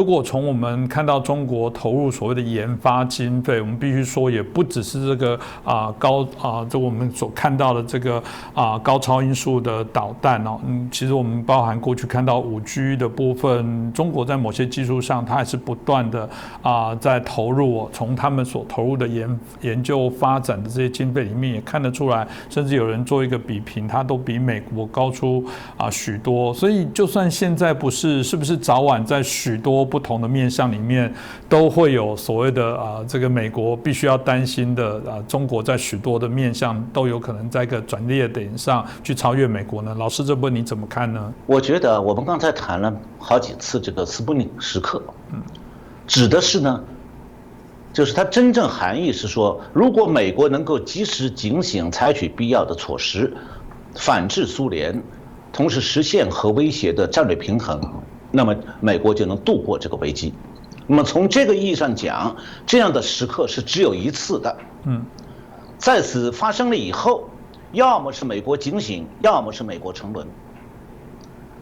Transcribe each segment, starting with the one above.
如果从我们看到中国投入所谓的研发经费，我们必须说，也不只是这个就我们所看到的这个高超音速的导弹哦，其实我们包含过去看到5G 的部分，中国在某些技术上，它还是不断的在投入哦。从他们所投入的研究发展的这些经费里面，也看得出来，甚至有人做一个比评，它都比美国高出许多。所以，就算现在是不是早晚在许多不同的面向里面都会有所谓的这个美国必须要担心的中国在许多的面向都有可能在一个转捩点上去超越美国呢？老师，这部分你怎么看呢？我觉得我们刚才谈了好几次这个斯普宁时刻，指的是呢，就是它真正含义是说，如果美国能够及时警醒，采取必要的措施，反制苏联，同时实现核威胁的战略平衡，那么美国就能度过这个危机。那么从这个意义上讲，这样的时刻是只有一次的。在此发生了以后，要么是美国警醒，要么是美国沉沦。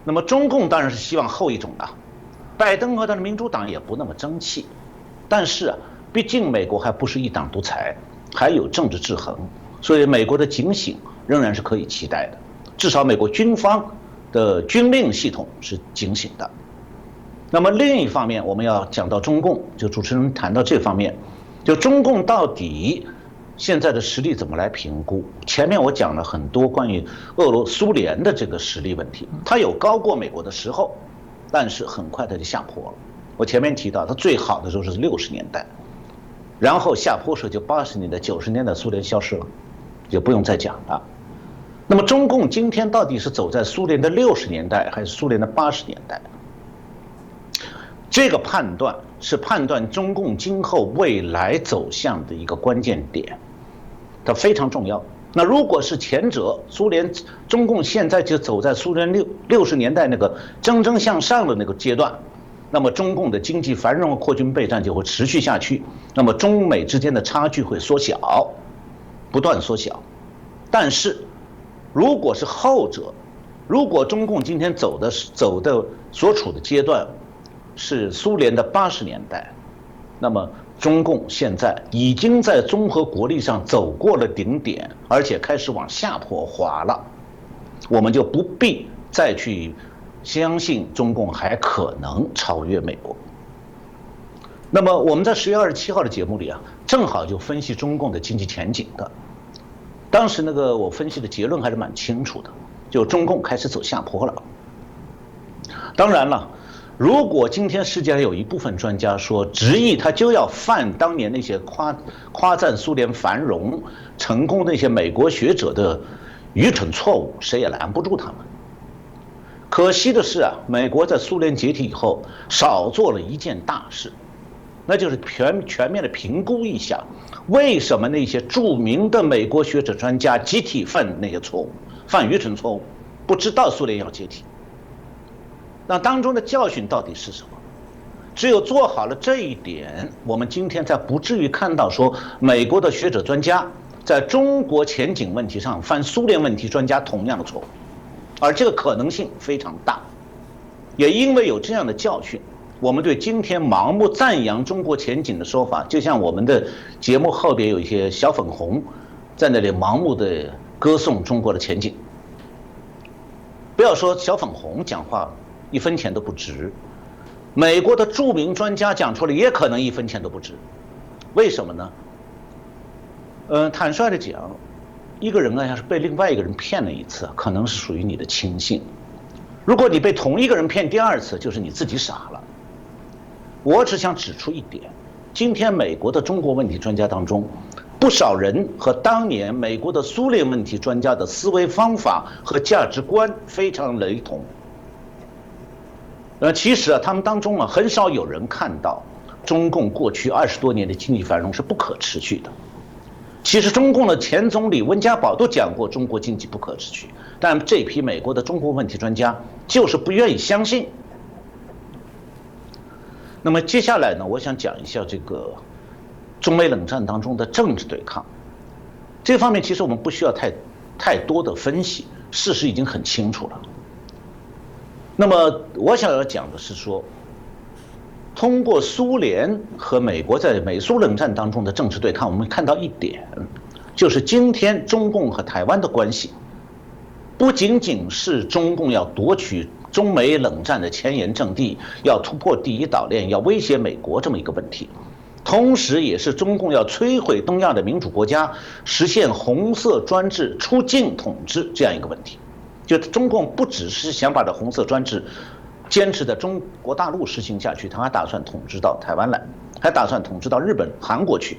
那么中共当然是希望后一种的，拜登和他的民主党也不那么争气，但是毕竟美国还不是一党独裁，还有政治制衡，所以美国的警醒仍然是可以期待的。至少美国军方的军令系统是警醒的。那么另一方面，我们要讲到中共，就主持人谈到这方面，就中共到底现在的实力怎么来评估？前面我讲了很多关于苏联的这个实力问题，它有高过美国的时候，但是很快它就下坡了。我前面提到，它最好的时候是60年代，然后下坡时候就80年代、90年代苏联消失了，就不用再讲了。那么中共今天到底是走在苏联的60年代还是苏联的80年代？这个判断是判断中共今后未来走向的一个关键点，它非常重要。那如果是前者，中共现在就走在苏联60年代那个蒸蒸向上的那个阶段，那么中共的经济繁荣和扩军备战就会持续下去，那么中美之间的差距会缩小，不断缩小。但是如果是后者，如果中共今天走的所处的阶段是苏联的80年代，那么中共现在已经在综合国力上走过了顶点，而且开始往下坡滑了，我们就不必再去相信中共还可能超越美国。那么我们在10月27号的节目里正好就分析中共的经济前景的。当时我分析的结论还是蛮清楚的，就中共开始走下坡了。当然了，如果今天世界上有一部分专家说执意他就要犯当年那些夸赞苏联繁荣成功的那些美国学者的愚蠢错误，谁也拦不住他们。可惜的是美国在苏联解体以后少做了一件大事，那就是全面的评估一下，为什么那些著名的美国学者专家集体犯那些错误，犯愚蠢错误，不知道苏联要解体。那当中的教训到底是什么？只有做好了这一点，我们今天才不至于看到说美国的学者专家在中国前景问题上犯苏联问题专家同样的错误，而这个可能性非常大。也因为有这样的教训，我们对今天盲目赞扬中国前景的说法，就像我们的节目后边有一些小粉红在那里盲目的歌颂中国的前景。不要说小粉红讲话1分钱都不值，美国的著名专家讲出来也可能1分钱都不值。为什么呢？坦率的讲，一个人要是被另外一个人骗了一次，可能是属于你的轻信。如果你被同一个人骗第2次，就是你自己傻了。我只想指出一点，今天美国的中国问题专家当中，不少人和当年美国的苏联问题专家的思维方法和价值观非常雷同。其实他们当中很少有人看到中共过去20多年的经济繁荣是不可持续的。其实中共的前总理温家宝都讲过中国经济不可持续，但这批美国的中国问题专家就是不愿意相信。那么接下来呢，我想讲一下这个中美冷战当中的政治对抗。这方面其实我们不需要太多的分析，事实已经很清楚了。那么我想要讲的是说，通过苏联和美国在美苏冷战当中的政治对抗，我们看到一点，就是今天中共和台湾的关系，不仅仅是中共要夺取中美冷战的前沿阵地，要突破第一岛链，要威胁美国这么一个问题，同时也是中共要摧毁东亚的民主国家，实现红色专制、出境统治这样一个问题。就中共不只是想把这红色专制坚持在中国大陆实行下去，他还打算统治到台湾来，还打算统治到日本、韩国去，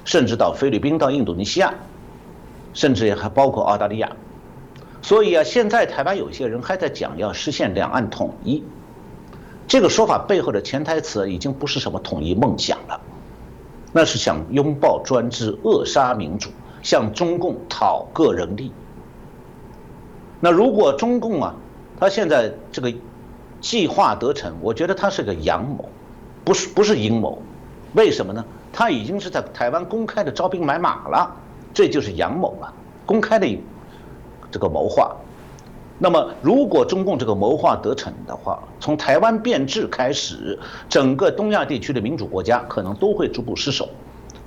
甚至到菲律宾、到印度尼西亚，甚至也还包括澳大利亚。所以啊，现在台湾有些人还在讲要实现两岸统一，这个说法背后的潜台词已经不是什么统一梦想了，那是想拥抱专制、扼杀民主，向中共讨个人利。那如果中共啊，他现在这个计划得逞，我觉得他是个阳谋，不是阴谋。为什么呢？他已经是在台湾公开的招兵买马了，这就是阳谋了，公开的这个谋划。那么，如果中共这个谋划得逞的话，从台湾变质开始，整个东亚地区的民主国家可能都会逐步失守，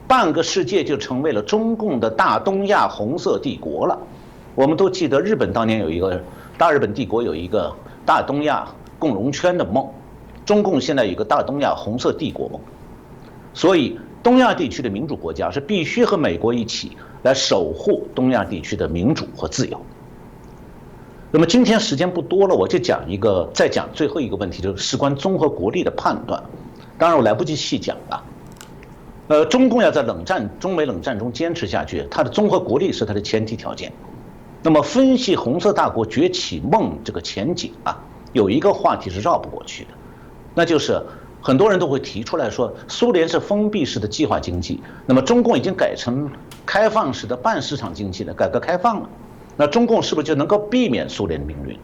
半个世界就成为了中共的大东亚红色帝国了。我们都记得日本当年有一个大日本帝国，有一个大东亚共荣圈的梦，中共现在有一个大东亚红色帝国梦。所以东亚地区的民主国家是必须和美国一起来守护东亚地区的民主和自由。那么今天时间不多了，我就再讲最后一个问题，就是事关综合国力的判断。当然我来不及细讲了。中共要在中美冷战中坚持下去，它的综合国力是它的前提条件。那么分析红色大国崛起梦这个前景啊，有一个话题是绕不过去的，那就是很多人都会提出来说，苏联是封闭式的计划经济，那么中共已经改成开放式的半市场经济了，改革开放了，那中共是不是就能够避免苏联的命运？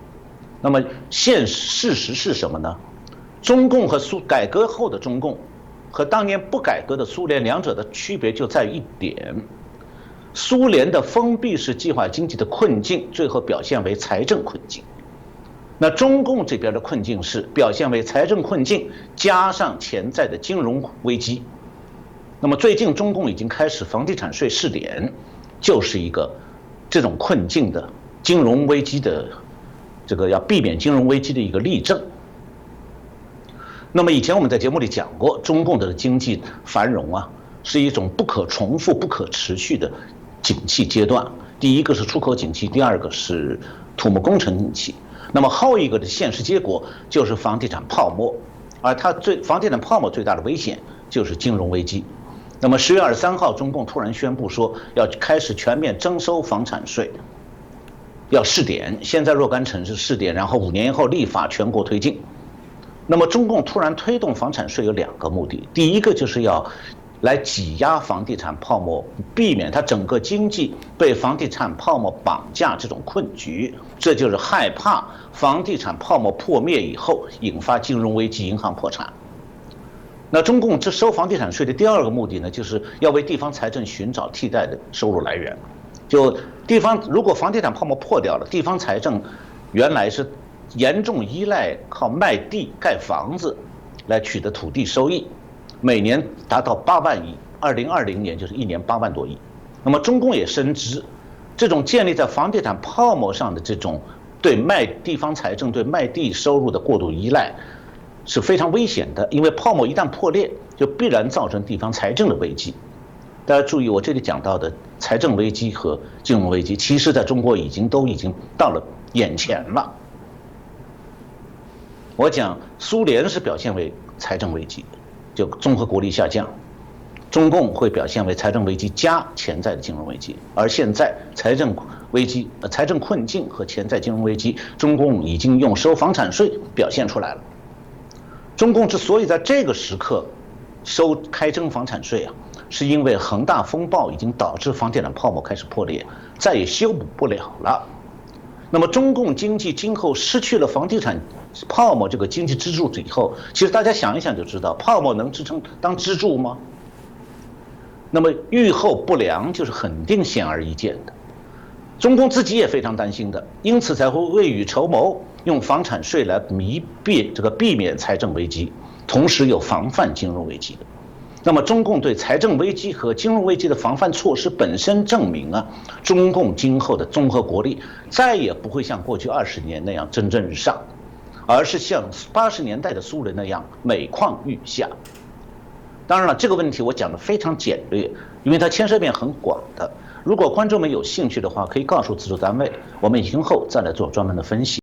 那么事实是什么呢？中共和改革后的中共和当年不改革的苏联，两者的区别就在于一点。苏联的封闭式计划经济的困境，最后表现为财政困境。那中共这边的困境是表现为财政困境加上潜在的金融危机。那么最近中共已经开始房地产税试点，就是一个这种困境的金融危机的这个要避免金融危机的一个例证。那么以前我们在节目里讲过，中共的经济繁荣啊，是一种不可重复、不可持续的景气阶段。第一个是出口景气，第二个是土木工程景气。那么后一个的现实结果就是房地产泡沫，而房地产泡沫最大的危险就是金融危机。那么10月23号，中共突然宣布说要开始全面征收房产税，要试点，现在若干城市试点，然后5年后立法全国推进。那么中共突然推动房产税有2个目的，第一个就是要来挤压房地产泡沫，避免它整个经济被房地产泡沫绑架这种困局，这就是害怕房地产泡沫破灭以后引发金融危机、银行破产。那中共这收房地产税的第2个目的呢，就是要为地方财政寻找替代的收入来源。就地方如果房地产泡沫破掉了，地方财政原来是严重依赖靠卖地盖房子来取得土地收益，每年达到8万亿，2020年就是1年8万多亿。那么中共也深知，这种建立在房地产泡沫上的这种对地方财政对卖地收入的过度依赖是非常危险的，因为泡沫一旦破裂，就必然造成地方财政的危机。大家注意，我这里讲到的财政危机和金融危机，其实在中国都已经到了眼前了。我讲苏联是表现为财政危机，就综合国力下降，中共会表现为财政危机加潜在的金融危机，而现在财政困境和潜在金融危机，中共已经用收房产税表现出来了。中共之所以在这个时刻开征房产税啊，是因为恒大风暴已经导致房地产泡沫开始破裂，再也修补不了了。那么中共经济今后失去了房地产泡沫这个经济支柱以后，其实大家想一想就知道，泡沫能支撑当支柱吗？那么预后不良就是肯定显而易见的。中共自己也非常担心的，因此才会未雨绸缪，用房产税来避免财政危机。同时有防范金融危机的。那么，中共对财政危机和金融危机的防范措施本身证明啊，中共今后的综合国力再也不会像过去20年那样蒸蒸日上，而是像80年代的苏联那样每况愈下。当然了，这个问题我讲的非常简略，因为它牵涉面很广的。如果观众们有兴趣的话，可以告诉制作单位，我们今后再来做专门的分析。